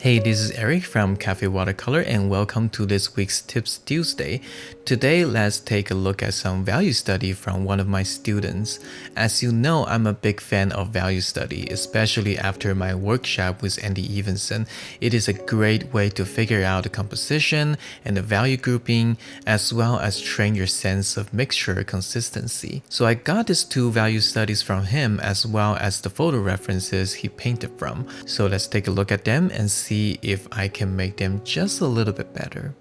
Hey, this is Eric from Cafe Watercolor and welcome to this week's Tips Tuesday. Today, let's take a look at some value study from one of my students. As you know, I'm a big fan of value study, especially after my workshop with Andy Evenson. It is a great way to figure out the composition and the value grouping, as well as train your sense of mixture consistency. So I got these two value studies from him as well as the photo references he painted from. So let's take a look at them and see if I can make them just a little bit better.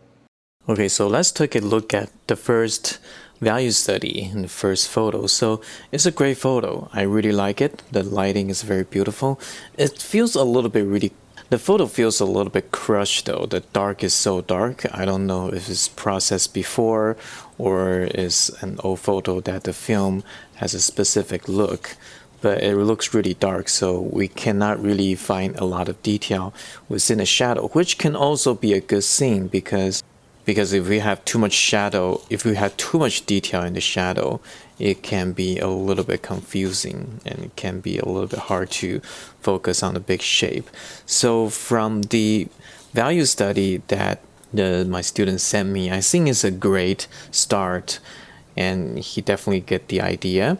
Okay, so let's take a look at the first value study in the first photo. So it's a great photo. I really like it. The lighting is very beautiful. It feels a little bit the photo feels a little bit crushed though. The dark is so dark. I don't know if it's processed before or is an old photo that the film has a specific look. But it looks really dark, so we cannot really find a lot of detail within the shadow, which can also be a good thing because if we have too much shadow, if we have too much detail in the shadow, it can be a little bit confusing and it can be a little bit hard to focus on the big shape. So from the value study that my student sent me, I think it's a great start and he definitely get the idea.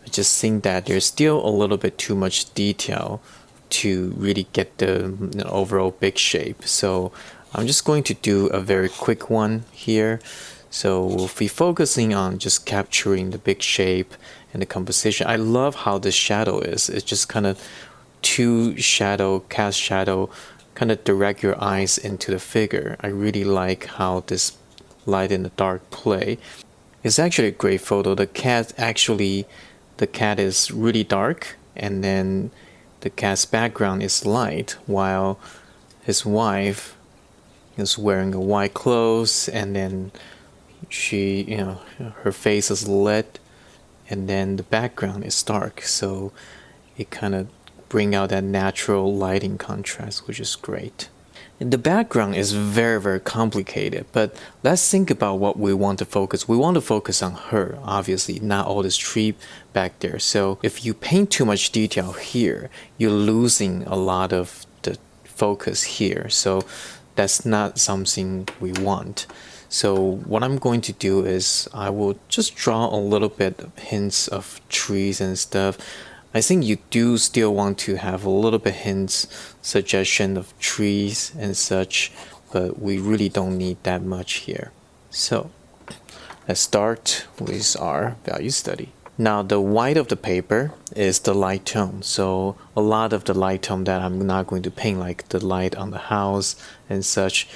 I just think that there's still a little bit too much detail to really get the overall big shape. So I'm just going to do a very quick one here. So we'll be focusing on just capturing the big shape and the composition. I love how the shadow is. It's just kind of cast shadow, kind of direct your eyes into the figure. I really like how this light and the dark play. It's actually a great photo. The cat is really dark and then the cat's background is light while his wife is wearing a white clothes and then her face is lit and then the background is dark, so it kind of bring out that natural lighting contrast, which is great. And the background is very, very complicated, but let's think about what we want to focus. We want to focus on her, obviously, not all this tree back there. So if you paint too much detail here, you're losing a lot of the focus here. So that's not something we want. So what I'm going to do is I will just draw a little bit of hints of trees and stuff. I think you do still want to have a little bit hints, suggestion of trees and such, but we really don't need that much here. So let's start with our value study. Now the white of the paper is the light tone. So a lot of the light tone that I'm not going to paint, like the light on the house and such,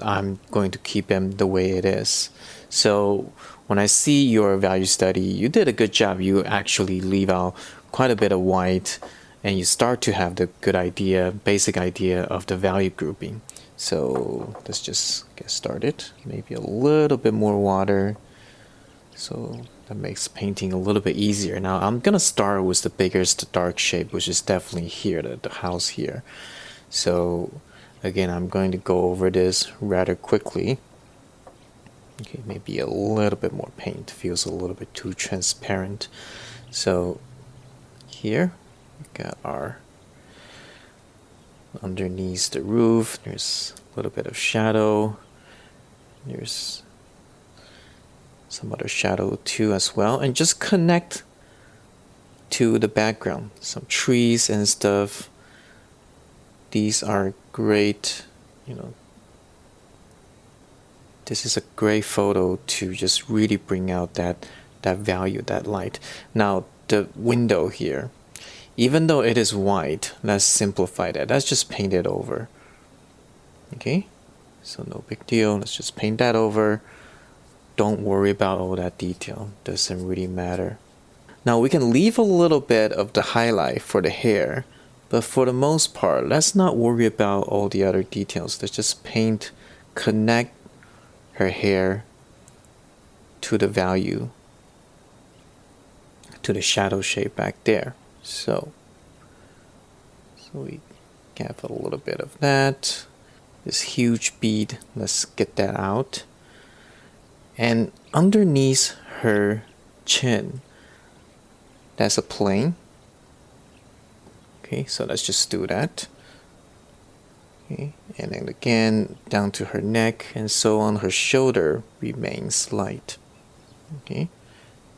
I'm going to keep them the way it is. So when I see your value study, you did a good job. You actually leave out quite a bit of white and you start to have the basic idea of the value grouping. So let's just get started. Maybe a little bit more water. So that makes painting a little bit easier. Now I'm gonna start with the biggest dark shape, which is definitely here, the house here. So again, I'm going to go over this rather quickly. Okay, maybe a little bit more paint, feels a little bit too transparent. So here we got our underneath the roof, there's a little bit of shadow, there's some other shadow too as well, and just connect to the background, some trees and stuff. These are great, this is a great photo to just really bring out that value, that light. Now the window here, even though it is white, let's simplify that. Let's just paint it over. Okay, so no big deal. Let's just paint that over. Don't worry about all that detail. Doesn't really matter. Now we can leave a little bit of the highlight for the hair, but for the most part, let's not worry about all the other details. Let's just connect her hair to the value, to the shadow shape back there. So we have a little bit of that. This huge bead, let's get that out. And underneath her chin, that's a plane. Okay, so let's just do that. Okay, And then again, down to her neck, and so on. Her shoulder remains light. Okay,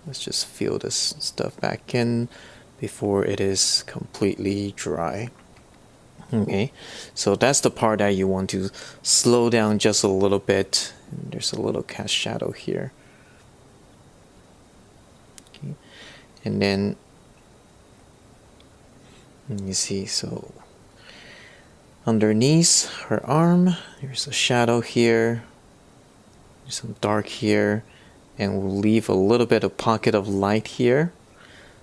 let's just fill this stuff back in before it is completely dry. Okay, so that's the part that you want to slow down just a little bit. There's a little cast shadow here. Okay, and then you see, so underneath her arm, there's a shadow here, there's some dark here, and we'll leave a little bit of pocket of light here.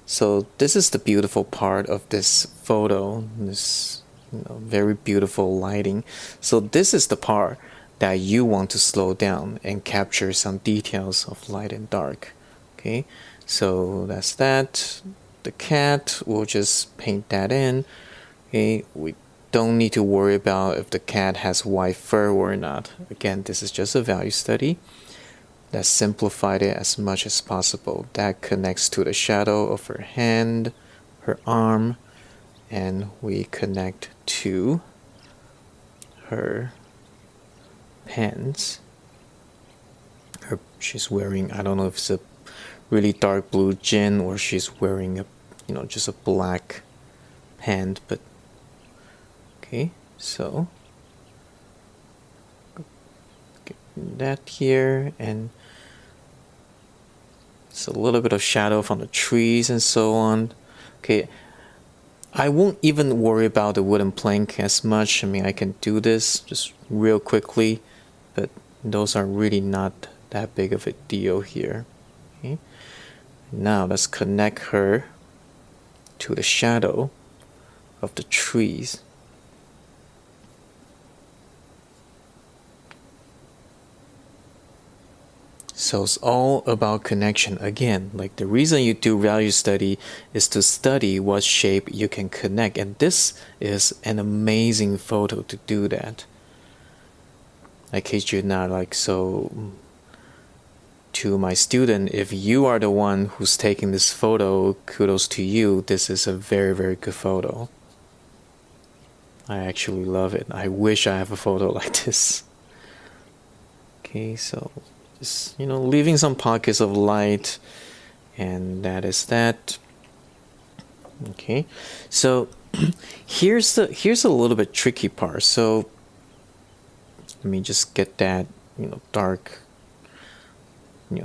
So this is the beautiful part of this photo, this very beautiful lighting. So this is the part that you want to slow down and capture some details of light and dark. Okay, so that's that. The cat, we'll just paint that in. Okay, we don't need to worry about if the cat has white fur or not. Again, this is just a value study. Let's simplify it as much as possible. That connects to the shadow of her hand, her arm, and we connect to her pants. She's wearing, I don't know if it's a really dark blue jean or she's wearing a, just a black pant, but okay, so get that here, and it's a little bit of shadow from the trees and so on. Okay, I won't even worry about the wooden plank as much. I mean, I can do this just real quickly, but those are really not that big of a deal here. Okay, now let's connect her to the shadow of the trees. So it's all about connection. Again, like the reason you do value study is to study what shape you can connect. And this is an amazing photo to do that. I kid you not, like, so to my student, if you are the one who's taking this photo, kudos to you. This is a very, very good photo. I actually love it. I wish I have a photo like this. Okay, so just, leaving some pockets of light, and that is that. Okay, so here's a little bit tricky part. So let me just get that dark,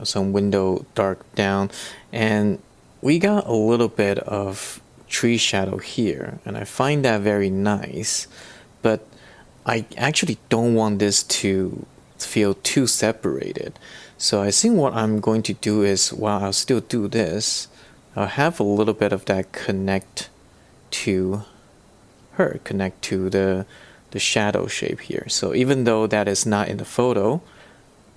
some window dark down, and we got a little bit of tree shadow here, and I find that very nice, but I actually don't want this to feel too separated. So I think what I'm going to do is, while I'll still do this, I'll have a little bit of that connect to her, connect to the shadow shape here. So even though that is not in the photo,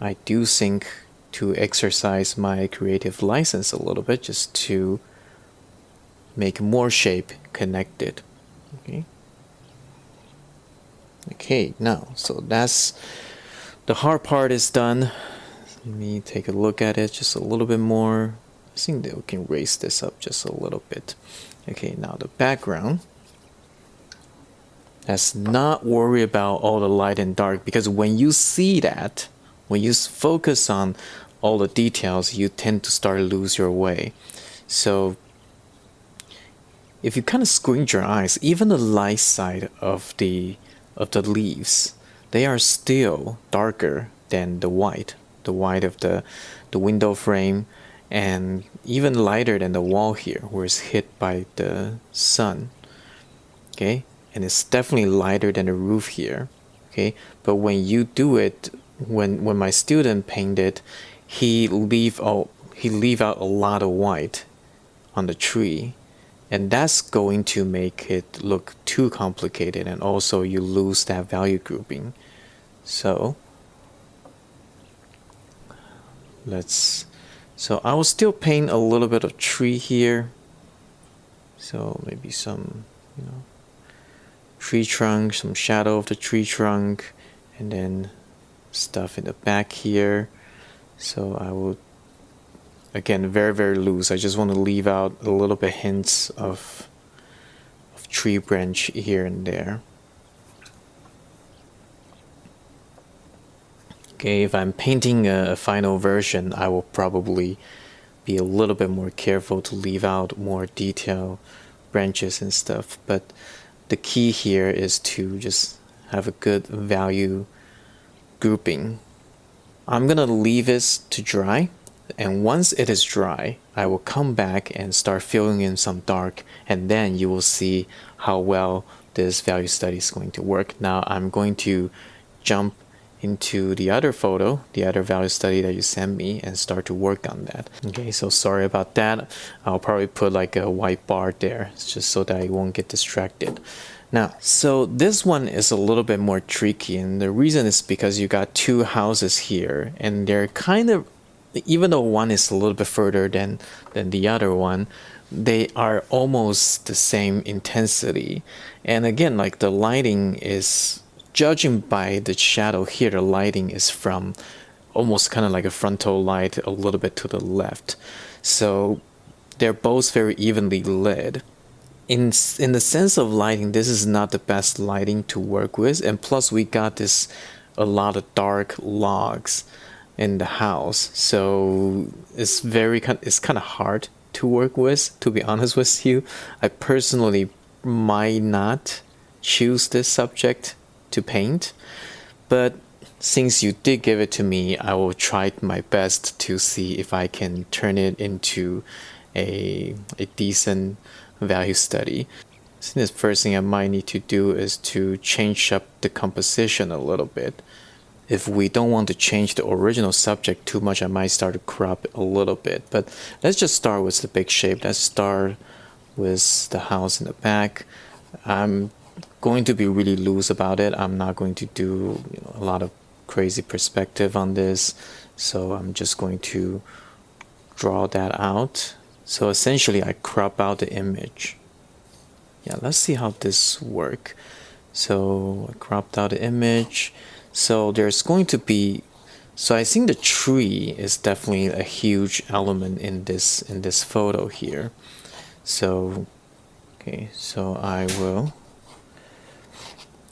I do think to exercise my creative license a little bit, just to make more shape connected. Okay, now, so that's the hard part is done. Let me take a look at it just a little bit more. I think that we can raise this up just a little bit. Okay, now the background. Let's not worry about all the light and dark, because when you see that, when you focus on all the details, you tend to start to lose your way. So if you kind of squint your eyes, even the light side of the leaves, they are still darker than the white of the window frame, and even lighter than the wall here where it's hit by the sun. Okay, and it's definitely lighter than the roof here. Okay, but when you do it, when my student painted, he leave out a lot of white on the tree, and that's going to make it look too complicated, and also you lose that value grouping. So I will still paint a little bit of tree here. So maybe some, tree trunk, some shadow of the tree trunk, and then stuff in the back here. So I will, again, very, very loose. I just want to leave out a little bit hints of tree branch here and there. Okay, if I'm painting a final version, I will probably be a little bit more careful to leave out more detail, branches and stuff. But the key here is to just have a good value grouping. I'm gonna leave this to dry, and once it is dry, I will come back and start filling in some dark, and then you will see how well this value study is going to work. Now I'm going to jump into the other photo, the other value study that you sent me, and start to work on that. Okay, so sorry about that. I'll probably put like a white bar there just so that I won't get distracted. Now, so this one is a little bit more tricky, and the reason is because you got two houses here, and they're kind of, even though one is a little bit further than the other one, they are almost the same intensity. And again, like the lighting is, judging by the shadow here, the lighting is from almost kind of like a frontal light a little bit to the left. So they're both very evenly lit. In the sense of lighting, this is not the best lighting to work with, and plus we got a lot of dark logs in the house, so it's kind of hard to work with, to be honest with you. I personally might not choose this subject to paint, but since you did give it to me, I will try my best to see if I can turn it into a decent value study. So the first thing I might need to do is to change up the composition a little bit. If we don't want to change the original subject too much, I might start to crop it a little bit. But let's just start with the big shape. Let's start with the house in the back. I'm going to be really loose about it. I'm not going to do a lot of crazy perspective on this. So I'm just going to draw that out. So essentially I crop out the image. Yeah, let's see how this works. So I cropped out the image. So there's going to be, so I think the tree is definitely a huge element in this photo here. So okay, so I will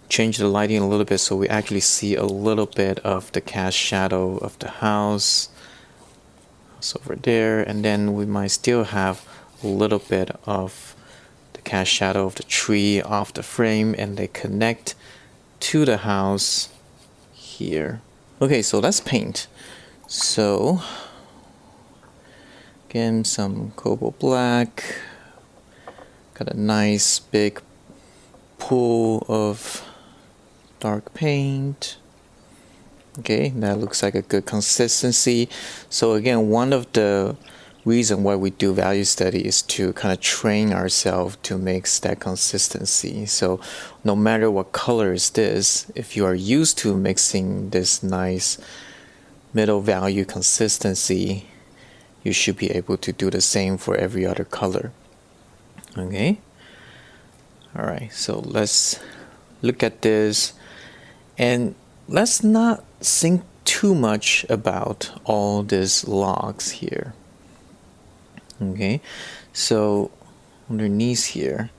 change the lighting a little bit so we actually see a little bit of the cast shadow of the house. It's over there, and then we might still have a little bit of the cast shadow of the tree off the frame, and they connect to the house here. Okay, so let's paint. So again, some cobalt black, got a nice big pool of dark paint. Okay, that looks like a good consistency. So again, one of the reason why we do value study is to kind of train ourselves to make that consistency. So no matter what color is this, if you are used to mixing this nice middle value consistency, you should be able to do the same for every other color. Okay, all right, so let's look at this, and let's not think too much about all these logs here. Okay, so underneath here,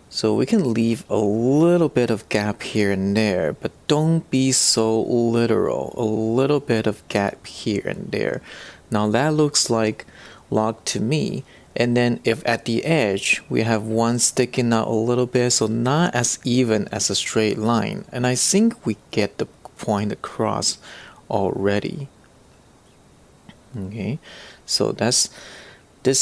so we can leave a little bit of gap here and there, but don't be so literal. A little bit of gap here and there. Now that looks like log to me. And then if at the edge we have one sticking out a little bit, so not as even as a straight line, and I think we get the point across already. Okay, so this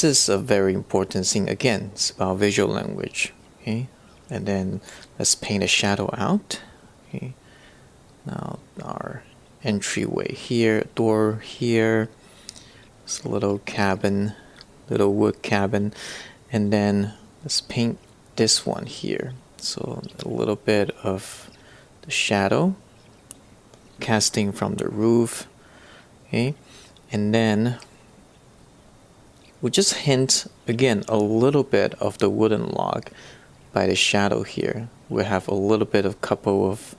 is a very important thing. Again, it's about visual language. Okay, and then let's paint a shadow out. Okay, now our entryway here, door here, this little cabin, little wood cabin, and then let's paint this one here. So a little bit of the shadow casting from the roof. Okay, and then we just hint again a little bit of the wooden log by the shadow here. We have a little bit of couple of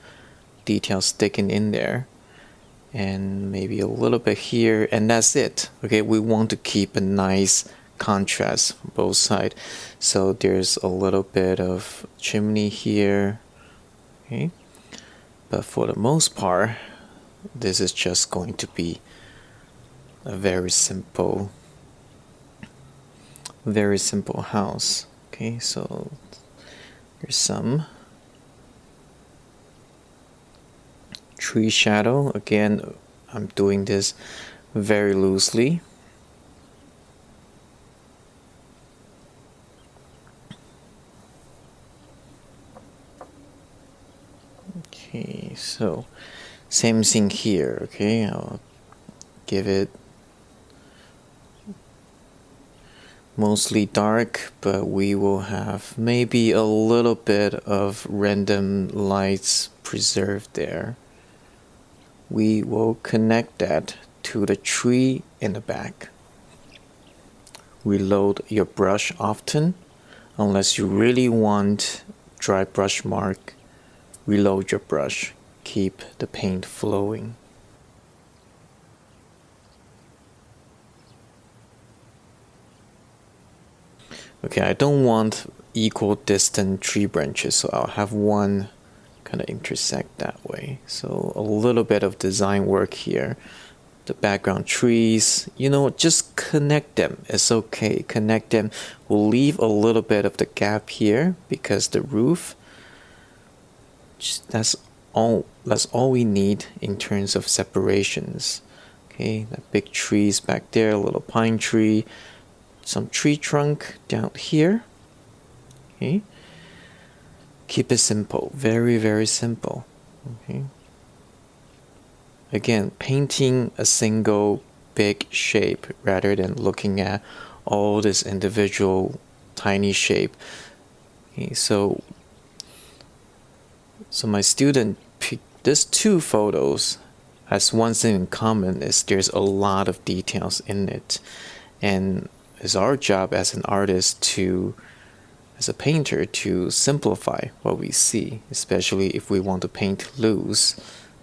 details sticking in there, and maybe a little bit here, and that's it. Okay, we want to keep a nice contrast from both sides. So there's a little bit of chimney here. Okay, but for the most part, this is just going to be a very simple house. Okay, so there's some tree shadow. Again, I'm doing this very loosely. Okay, so same thing here. Okay, I'll give it mostly dark, but we will have maybe a little bit of random lights preserved there. We will connect that to the tree in the back. Reload your brush often, unless you really want dry brush mark. Reload your brush, keep the paint flowing. Okay, I don't want equal distant tree branches, so I'll have one kind of intersect that way. So a little bit of design work here. The background trees, just connect them. It's okay, connect them. We'll leave a little bit of the gap here because the roof, that's all we need in terms of separations. Okay, that big trees back there, a little pine tree, some tree trunk down here. Okay, keep it simple, very, very simple. Okay, again, painting a single big shape rather than looking at all this individual tiny shape. Okay, so my student picked these two photos. As one thing in common is there's a lot of details in it, and it's our job as an artist as a painter, to simplify what we see, especially if we want to paint loose,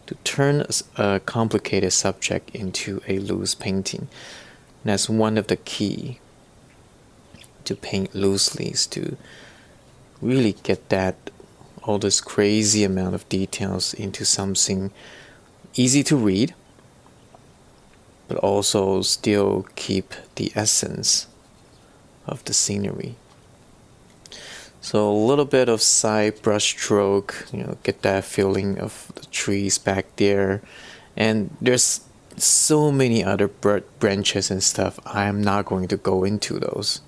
to turn a complicated subject into a loose painting. And that's one of the key to paint loosely, is to really get all this crazy amount of details into something easy to read, but also still keep the essence of the scenery. So a little bit of side brush stroke, get that feeling of the trees back there. And there's so many other branches and stuff. I'm not going to go into those.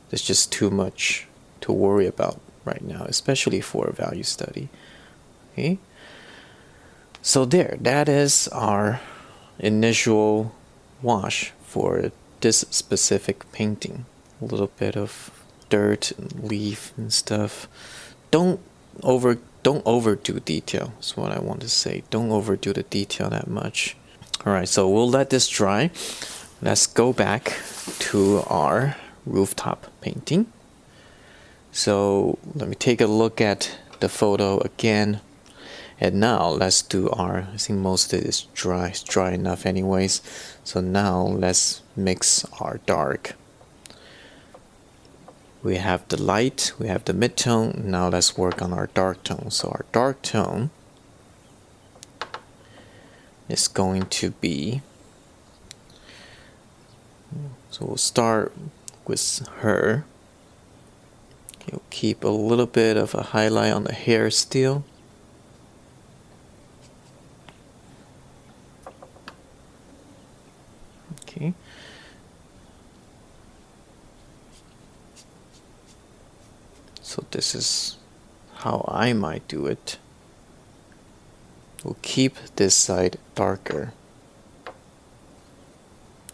There's just too much to worry about right now, especially for a value study. Okay, so that is our initial wash for this specific painting. A little bit of dirt and leaf and stuff. Don't overdo detail, is what I want to say. Don't overdo the detail that much. Alright, so we'll let this dry. Let's go back to our rooftop painting. So let me take a look at the photo again. And now let's do I think most of it is dry. It's dry enough anyways. So now let's mix our dark. We have the light, we have the mid-tone. Now let's work on our dark tone. So our dark tone is going to be, so we'll start with her. You'll keep a little bit of a highlight on the hair still. Okay. So this is how I might do it. We'll keep this side darker.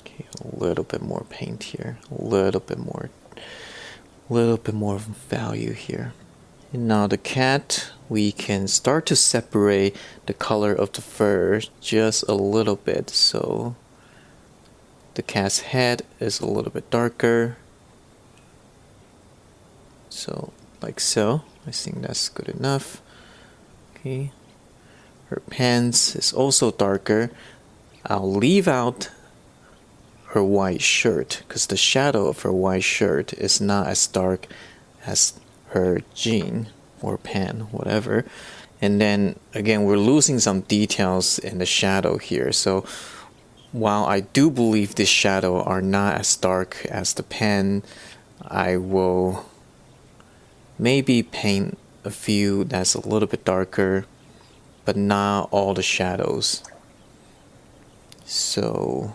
Okay, a little bit more paint here, a little bit more value here. And now the cat, we can start to separate the color of the fur just a little bit. So the cat's head is a little bit darker. So like so, I think that's good enough. Okay, her pants is also darker. I'll leave out her white shirt because the shadow of her white shirt is not as dark as her jean or pant, whatever. And then again, we're losing some details in the shadow here. So while I do believe this shadow are not as dark as the pen, I will maybe paint a few that's a little bit darker, but not all the shadows. So,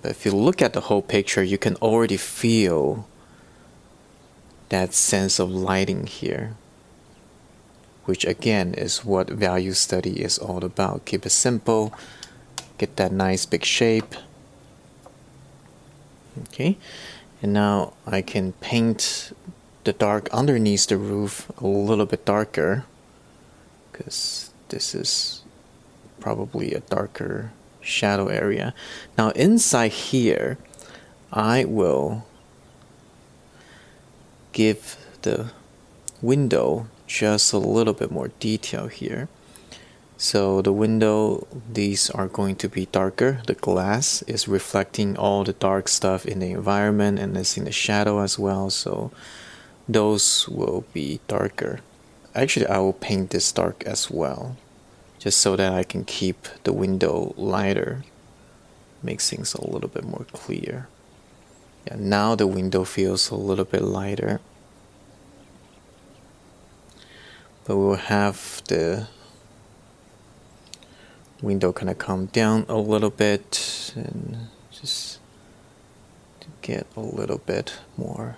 but if you look at the whole picture, you can already feel that sense of lighting here, which again is what value study is all about. Keep it simple, get that nice big shape. Okay, and now I can paint the dark underneath the roof a little bit darker, because this is probably a darker shadow area. Now inside here, I will give the window just a little bit more detail here. So the window, these are going to be darker. The glass is reflecting all the dark stuff in the environment, and it's in the shadow as well, so those will be darker. Actually, I will paint this dark as well, just so that I can keep the window lighter. Makes things a little bit more clear. Yeah, now the window feels a little bit lighter. But we'll have the window kind of come down a little bit, and just to get a little bit more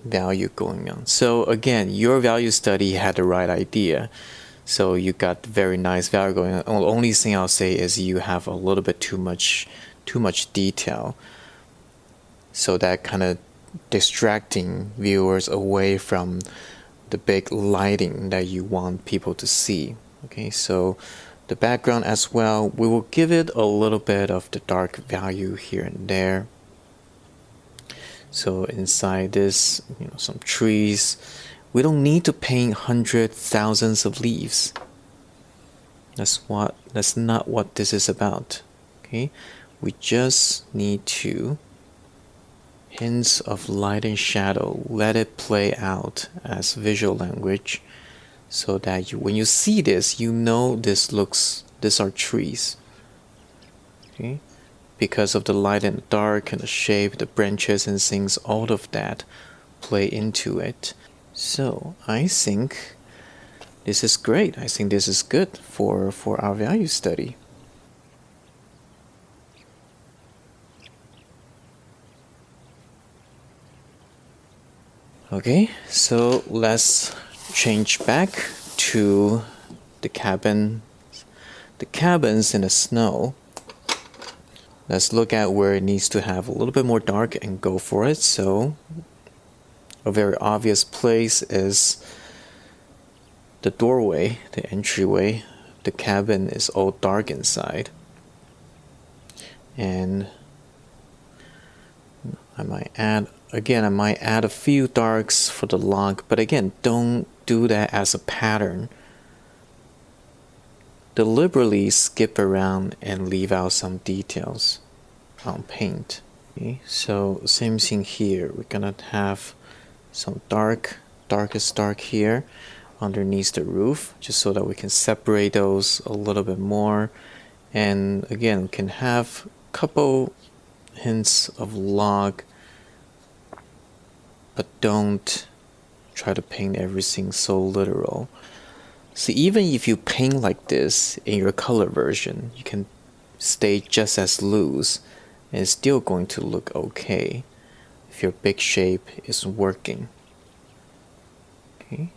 value going on. So again, your value study had the right idea. So you got very nice value going on. The only thing I'll say is you have a little bit too much detail. So that kind of distracting viewers away from the big lighting that you want people to see. Okay, so the background as well, we will give it a little bit of the dark value here and there. So inside this, some trees. We don't need to paint hundreds, thousands of leaves. That's not what this is about. Okay, we just need to hints of light and shadow, let it play out as visual language, so that when you see this, these are trees. Okay, because of the light and the dark and the shape, the branches and things, all of that play into it. So I think this is great. I think this is good for our value study. Okay, so let's change back to the cabins in the snow. Let's look at where it needs to have a little bit more dark and go for it. So a very obvious place is the doorway, the entryway. The cabin is all dark inside. And I might add a few darks for the log, but again, don't do that as a pattern. Deliberately skip around and leave out some details on paint. Okay, so same thing here. We're gonna have some darkest dark here underneath the roof, just so that we can separate those a little bit more. And again, we can have a couple hints of log, but don't try to paint everything so literal. So even if you paint like this in your color version, you can stay just as loose and it's still going to look okay if your big shape is working. Okay.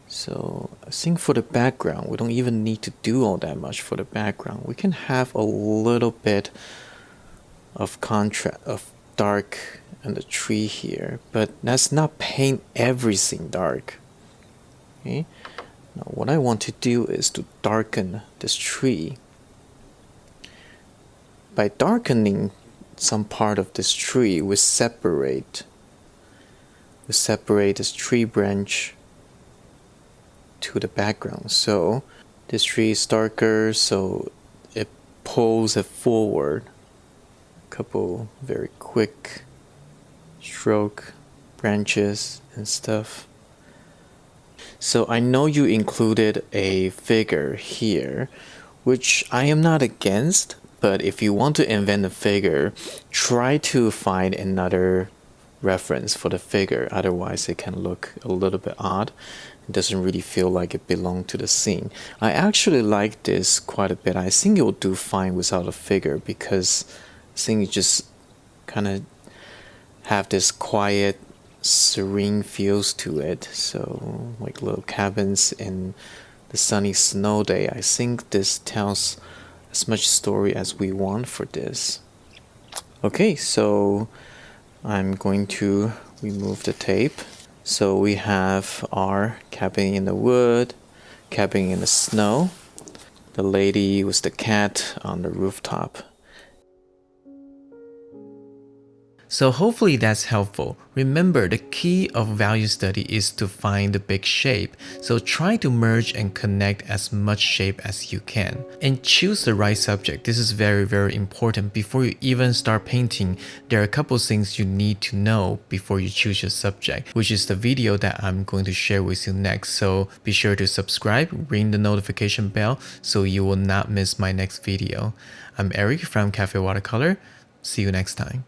So I think for the background, we don't even need to do all that much for the background. We can have a little bit of contrast, of dark and the tree here, but let's not paint everything dark. Okay. Now what I want to do is to darken this tree. By darkening some part of this tree, we separate this tree branch to the background. So this tree is darker, so it pulls it forward. A couple very quick stroke, branches and stuff. So I know you included a figure here, which I am not against, but if you want to invent a figure, try to find another reference for the figure, otherwise it can look a little bit odd. It doesn't really feel like it belongs to the scene. I actually like this quite a bit. I think it will do fine without a figure because I think it just kind of have this quiet, serene feels to it. So like little cabins in the sunny snow day. I think this tells as much story as we want for this. Okay, so I'm going to remove the tape. So we have our cabin in the wood, cabin in the snow, the lady with the cat on the rooftop. So hopefully that's helpful. Remember, the key of value study is to find the big shape. So try to merge and connect as much shape as you can. And choose the right subject. This is very, very important. Before you even start painting, there are a couple things you need to know before you choose your subject, which is the video that I'm going to share with you next. So be sure to subscribe, ring the notification bell so you will not miss my next video. I'm Eric from Cafe Watercolor. See you next time.